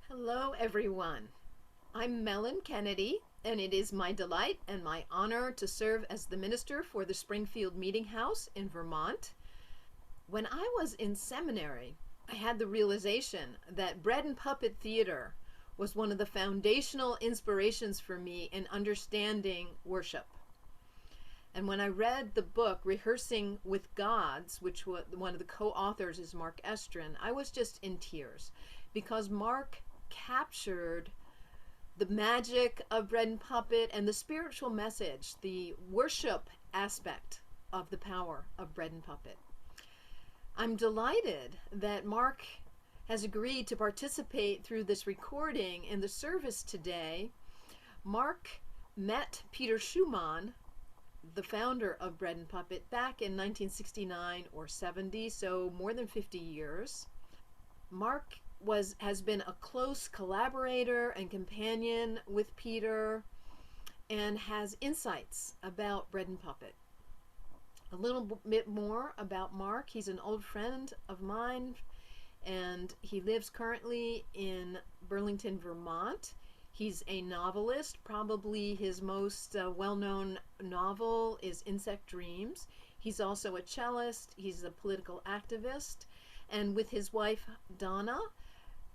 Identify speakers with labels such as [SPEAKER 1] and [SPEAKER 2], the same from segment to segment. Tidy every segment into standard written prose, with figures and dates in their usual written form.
[SPEAKER 1] Hello, everyone. I'm Mellon Kennedy, and it is my delight and my honor to serve as the minister for the Springfield Meeting House in Vermont. When I was in seminary, I had the realization that bread and puppet theater was one of the foundational inspirations for me in understanding worship. And when I read the book Rehearsing with Gods, which one of the co-authors is Mark Estrin, I was just in tears because Mark captured the magic of bread and puppet and the spiritual message, the worship aspect of the power of bread and puppet. I'm delighted that Mark has agreed to participate through this recording in the service today. Mark met Peter Schumann, the founder of Bread and Puppet, back in 1969 or 70, so more than 50 years. Mark has been a close collaborator and companion with Peter and has insights about Bread and Puppet. A little bit more about Mark. He's an old friend of mine, and he lives currently in Burlington, Vermont. He's a novelist. Probably his most well-known novel is Insect Dreams. He's also a cellist. He's a political activist. And with his wife, Donna,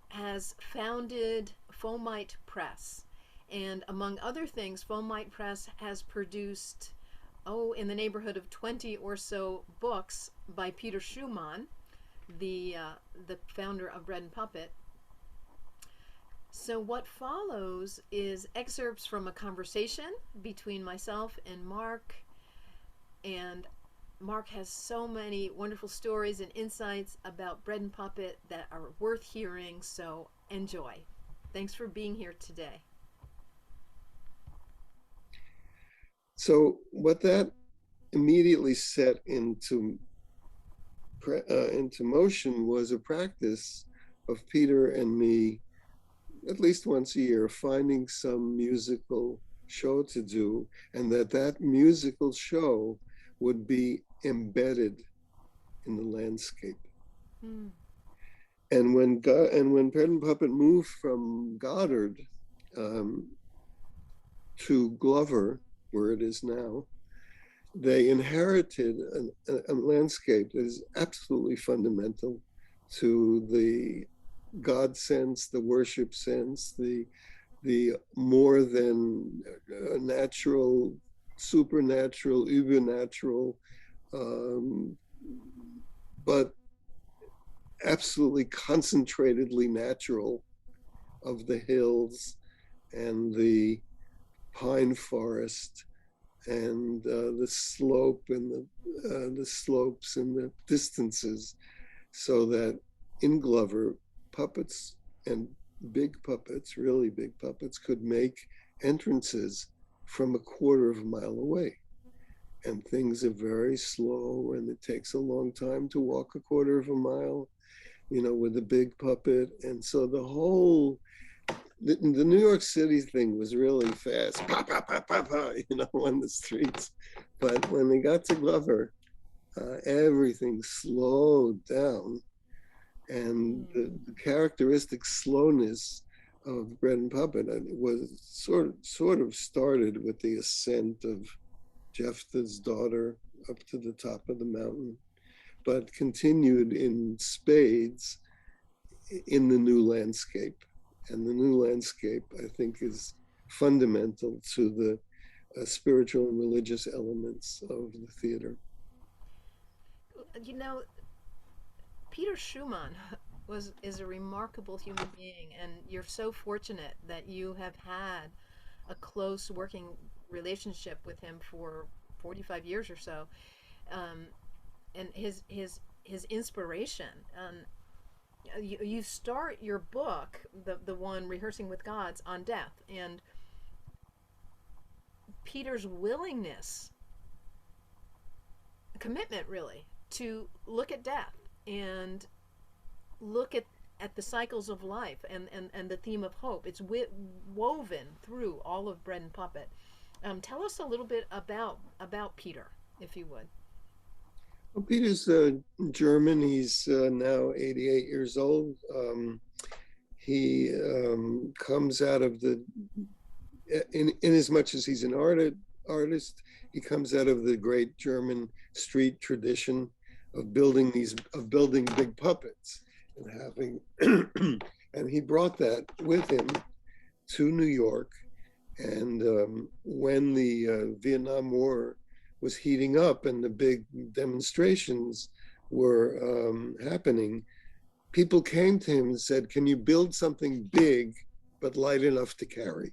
[SPEAKER 1] has founded Fomite Press. And among other things, Fomite Press has produced, in the neighborhood of 20 or so books by Peter Schumann, the founder of Bread and Puppet. So what follows is excerpts from a conversation between myself and Mark. And Mark has so many wonderful stories and insights about Bread and Puppet that are worth hearing, so enjoy. Thanks for being here today.
[SPEAKER 2] So what that immediately set into motion was a practice of Peter and me, at least once a year, finding some musical show to do, and that musical show would be embedded in the landscape.
[SPEAKER 1] Hmm.
[SPEAKER 2] And when Bread and Puppet moved from Goddard um, to Glover, where it is now, they inherited a landscape that is absolutely fundamental to the God sense, the worship sense, the more than natural, supernatural, ubernatural, um, but absolutely concentratedly natural of the hills and the pine forest and the slope and the slopes and the distances, so that in Glover, puppets and big puppets, really big puppets, could make entrances from a quarter of a mile away. And things are very slow, and it takes a long time to walk a quarter of a mile, with a big puppet. And so the New York City thing was really fast, pa, pa, pa, pa, pa, on the streets. But when they got to Glover, everything slowed down. And
[SPEAKER 1] Hmm.
[SPEAKER 2] the characteristic slowness of Bread and Puppet was sort of started with the ascent of Jephthah's daughter up to the top of the mountain, but continued in spades in the new landscape. And the new landscape, I think, is fundamental to the spiritual and religious elements of the theater.
[SPEAKER 1] You know, Peter Schumann is a remarkable human being, and you're so fortunate that you have had a close working relationship with him for 45 years or so. Um, and his inspiration. You start your book, the one Rehearsing with Gods, on death, and Peter's willingness, commitment really, to look at death and look at the cycles of life and the theme of hope. It's woven through all of Bread and Puppet. Tell us a little bit about Peter, if you would.
[SPEAKER 2] Well, Peter's German. He's now 88 years old. he comes out of the in as much as he's an artist, he comes out of the great German street tradition of building big puppets and having and he brought that with him to New York. And when the Vietnam War was heating up and the big demonstrations were happening, people came to him and said, "Can you build something big but light enough to carry?"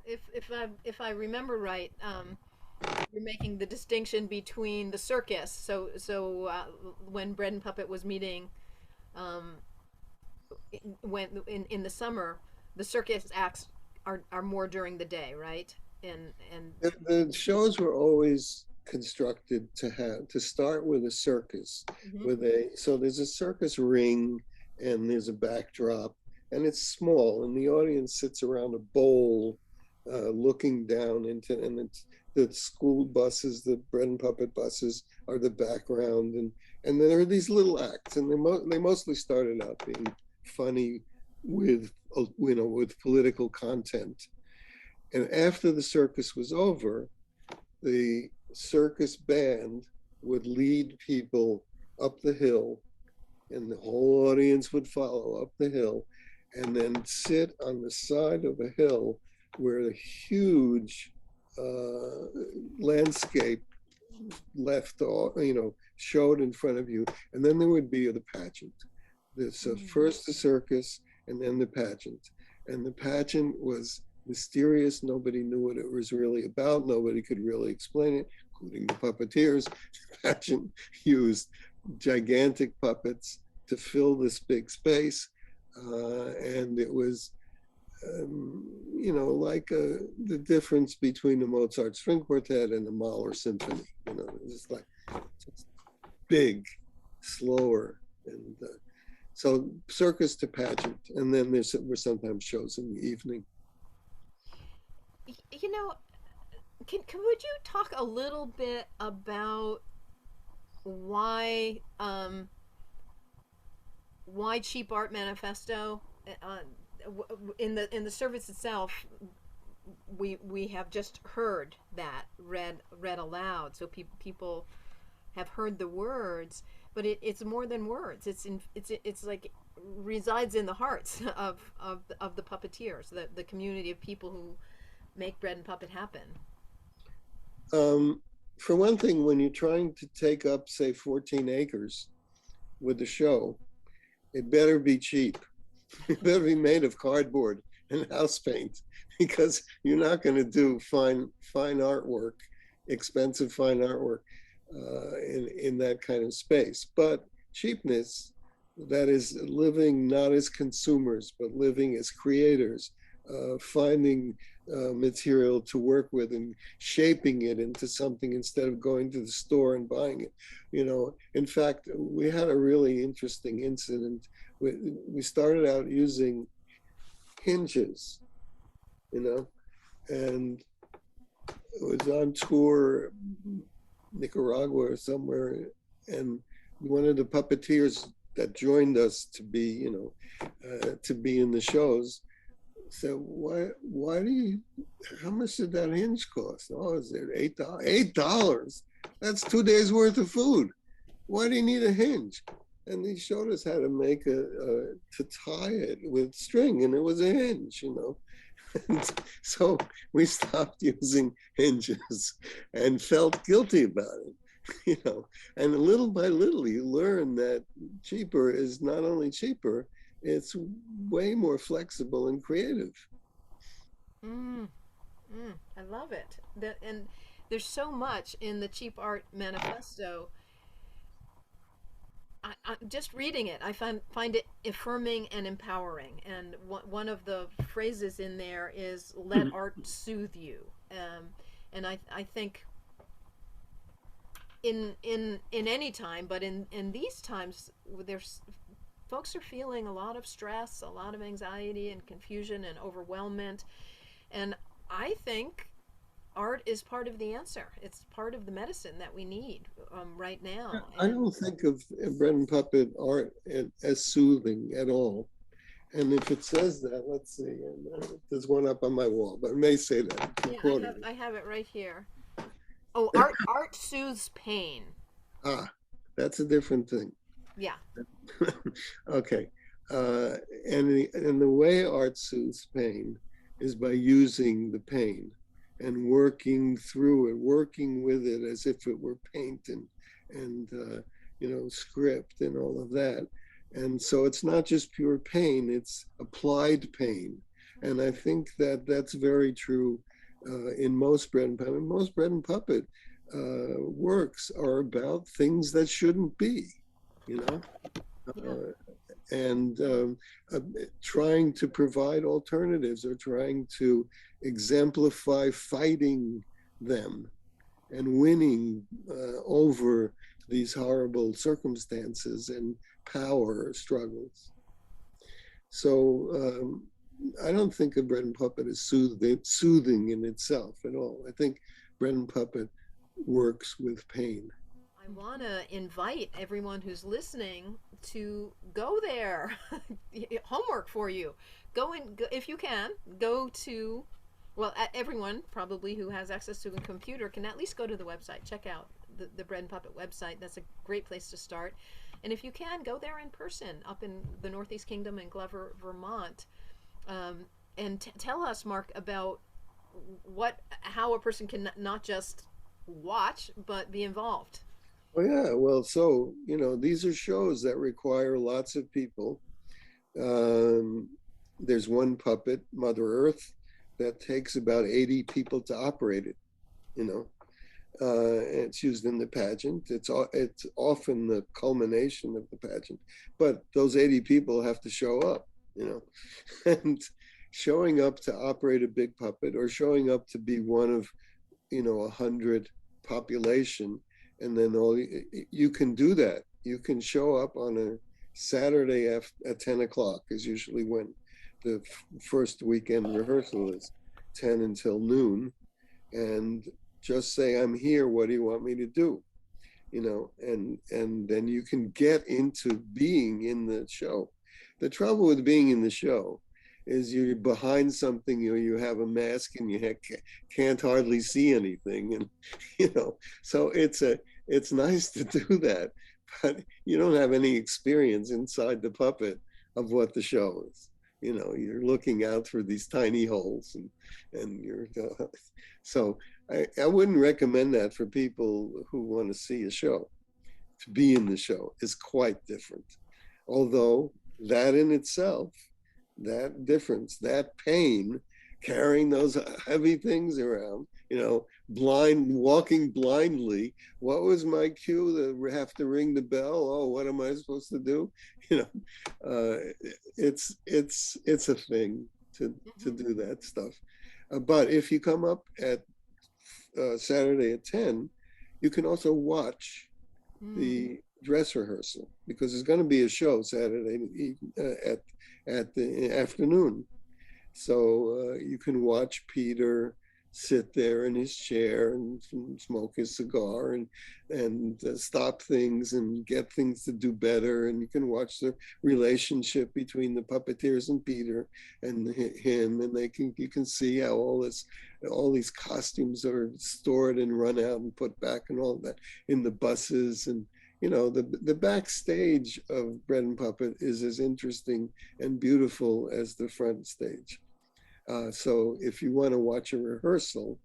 [SPEAKER 1] If I remember right, you're making the distinction between the circus. So when Bread and Puppet was meeting, um, when in the summer, the circus acts are more during the day, right? And
[SPEAKER 2] The shows were always constructed to start with a circus,
[SPEAKER 1] mhm.
[SPEAKER 2] with a so there's a circus ring and there's a backdrop and it's small and the audience sits around a bowl looking down into and it's the school buses, the Bread and Puppet buses are the background and there are these little acts and they mostly started out being funny with with political content. And after the circus was over, the circus band would lead people up the hill, and the whole audience would follow up the hill, and then sit on the side of a hill where a huge landscape left, showed in front of you, and then there would be the pageant. So first the circus, and then the pageant, and the pageant was mysterious. Nobody knew what it was really about. Nobody could really explain it, including the puppeteers. The pageant used gigantic puppets to fill this big space, and it was like the difference between the Mozart String Quartet and the Mahler Symphony. It's like just big, slower, and so circus to pageant, and then there were sometimes shows in the evening.
[SPEAKER 1] You know, would you talk a little bit about why why Cheap Art Manifesto? Uh, in the service itself, we have just heard that read aloud, so people have heard the words, but it's more than words. It's like resides in the hearts of the puppeteers, the community of people who make Bread and Puppet happen.
[SPEAKER 2] Um, for one thing, when you're trying to take up, say, 14 acres with the show, it better be cheap. It better be made of cardboard and house paint because you're not going to do fine artwork, expensive fine artwork in that kind of space. But cheapness, that is living not as consumers, but living as creators, finding material to work with and shaping it into something instead of going to the store and buying it. In fact, we had a really interesting incident. We started out using hinges, and it was on tour, Nicaragua or somewhere, and one of the puppeteers that joined us to be in the shows said, why do you, how much did that hinge cost? Oh, is it $8? That's 2 days worth of food. Why do you need a hinge? And he showed us how to make to tie it with string, and it was a hinge. And so we stopped using hinges and felt guilty about it. And little by little you learn that cheaper is not only cheaper, it's way more flexible and creative.
[SPEAKER 1] Mm, I love it. And there's so much in the Cheap Art Manifesto. Just reading it, I find it affirming and empowering. And one of the phrases in there is "Let art soothe you," and I think in any time, but in these times, there's folks are feeling a lot of stress, a lot of anxiety and confusion and overwhelmment, and I think art is part of the answer. It's part of the medicine that we need right now.
[SPEAKER 2] I
[SPEAKER 1] And
[SPEAKER 2] don't think of Bread and Puppet art as soothing at all. And if it says that, let's see, and there's one up on my wall, but it may say that. You
[SPEAKER 1] Yeah,
[SPEAKER 2] quoted it.
[SPEAKER 1] I have it right here. Oh, art soothes pain.
[SPEAKER 2] Ah, that's a different thing.
[SPEAKER 1] Yeah.
[SPEAKER 2] Okay. And the way art soothes pain is by using the pain and working through it, working with it as if it were paint and script and all of that. And so it's not just pure pain, it's applied pain. And I think that that's very true in most bread and puppet. Most bread and puppet works are about things that shouldn't be, you know?
[SPEAKER 1] Yeah.
[SPEAKER 2] Uh, and uh, trying to provide alternatives or trying to exemplify fighting them and winning over these horrible circumstances and power struggles. So I don't think a bread and puppet is soothing in itself at all. I think bread and puppet works with pain.
[SPEAKER 1] I want to invite everyone who's listening to go there. Homework for you. Go and if you can, go to, well, everyone probably who has access to a computer can at least go to the website. Check out the Bread and Puppet website. That's a great place to start. And if you can, go there in person up in the Northeast Kingdom in Glover, Vermont. Um, and tell us, Mark, about how a person can not just watch, but be involved.
[SPEAKER 2] Oh yeah, well, so these are shows that require lots of people. Um, there's one puppet, Mother Earth, that takes about 80 people to operate it. You know, it's used in the pageant. It's often the culmination of the pageant, but those 80 people have to show up. You know, and showing up to operate a big puppet or showing up to be one of 100 population, and then you can do that. You can show up on a Saturday at 10 o'clock is usually when the first weekend rehearsal is, 10 until noon, and just say, I'm here, what do you want me to do? And then you can get into being in the show. The trouble with being in the show is you're behind something, you have a mask and you can't hardly see anything, and so it's nice to do that, but you don't have any experience inside the puppet of what the show is. You're looking out through these tiny holes, and you're so I wouldn't recommend that for people who want to see a show. To be in the show is quite different. Although that in itself, that difference, that pain, carrying those heavy things around, walking blindly. What was my cue? To have to ring the bell. Oh, what am I supposed to do? You know, it's a thing to do that stuff. But if you come up at Saturday at 10, you can also watch
[SPEAKER 1] Mm.
[SPEAKER 2] the dress rehearsal because there's going to be a show Saturday at the afternoon. So you can watch Peter sit there in his chair and smoke his cigar and stop things and get things to do better. And you can watch the relationship between the puppeteers and Peter and him, and you can see how all these costumes are stored and run out and put back and all that in the buses. And the backstage of Bread and Puppet is as interesting and beautiful as the front stage. So if you want to watch a rehearsal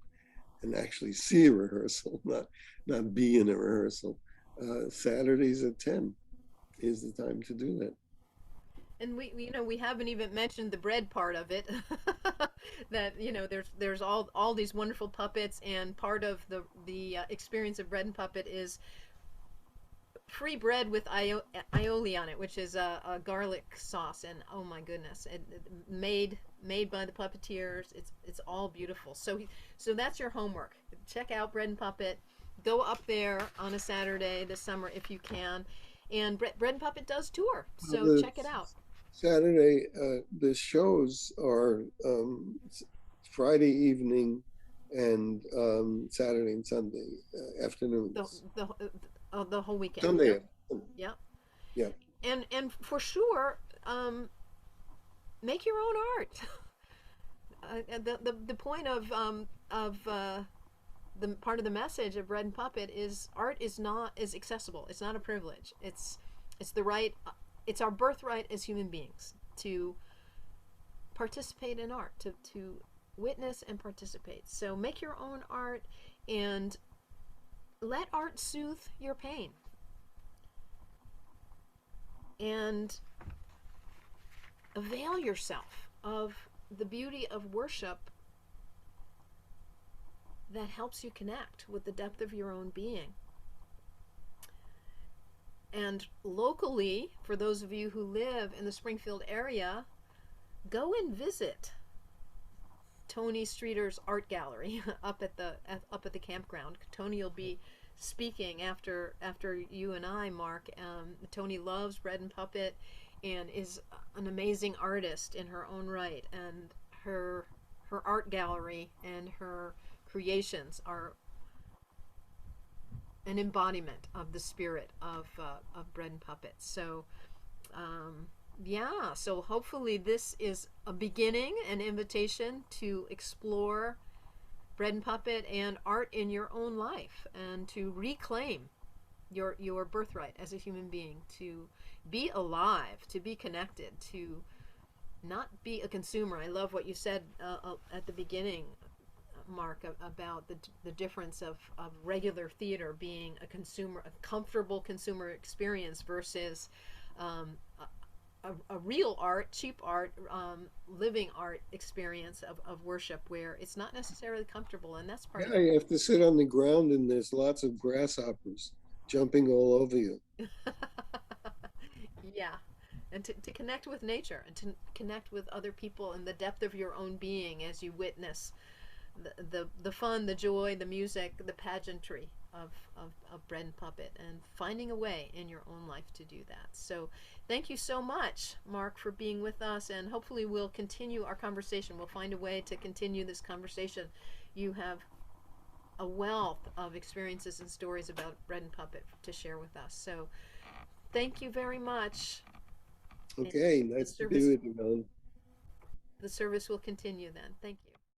[SPEAKER 2] and actually see a rehearsal, not be in a rehearsal, Saturdays at 10 is the time to do that.
[SPEAKER 1] And we haven't even mentioned the bread part of it. That there's all these wonderful puppets, and part of the experience of Bread and Puppet is free bread with aioli on it, which is a garlic sauce, and oh my goodness, made by the puppeteers. It's all beautiful. So that's your homework. Check out Bread and Puppet. Go up there on a Saturday this summer if you can. And Bread and Puppet does tour, so
[SPEAKER 2] The
[SPEAKER 1] check it out.
[SPEAKER 2] Saturday, the shows are Friday evening and Saturday and Sunday
[SPEAKER 1] The
[SPEAKER 2] afternoons.
[SPEAKER 1] the the whole weekend.
[SPEAKER 2] Sunday
[SPEAKER 1] Yep,
[SPEAKER 2] afternoon.
[SPEAKER 1] yep.
[SPEAKER 2] Yeah.
[SPEAKER 1] And for sure, um, make your own art. The point of the part of the message of Bread and Puppet is art is accessible. It's not a privilege. It's the right. It's our birthright as human beings to participate in art, to witness and participate. So make your own art and let art soothe your pain. And avail yourself of the beauty of worship that helps you connect with the depth of your own being. And locally, for those of you who live in the Springfield area, go and visit Tony Streeter's art gallery up at the campground. Tony will be speaking after you and I, Mark. Tony loves Bread and Puppet and is an amazing artist in her own right, and her art gallery and her creations are an embodiment of the spirit of Bread and Puppet. So yeah, so hopefully this is a beginning, an invitation to explore Bread and Puppet and art in your own life, and to reclaim your birthright as a human being, to be alive, to be connected, to not be a consumer. I love what you said at the beginning, Mark, about the difference of regular theater being a consumer, a comfortable consumer experience versus a real art, cheap art, living art experience of worship where it's not necessarily comfortable, and that's part of
[SPEAKER 2] Yeah, you have to sit on the ground and there's lots of grasshoppers jumping all over you.
[SPEAKER 1] it. Yeah, and to connect with nature and to connect with other people in the depth of your own being as you witness the fun, the joy, the music, the pageantry of Bread and Puppet, and finding a way in your own life to do that. So thank you so much, Mark, for being with us, and hopefully we'll continue our conversation. We'll find a way to continue this conversation. You have a wealth of experiences and stories about Bread and Puppet to share with us. So thank you very much. And
[SPEAKER 2] Okay,
[SPEAKER 1] the
[SPEAKER 2] nice to be
[SPEAKER 1] service
[SPEAKER 2] with you, Ellen.
[SPEAKER 1] the service will continue then. Thank you.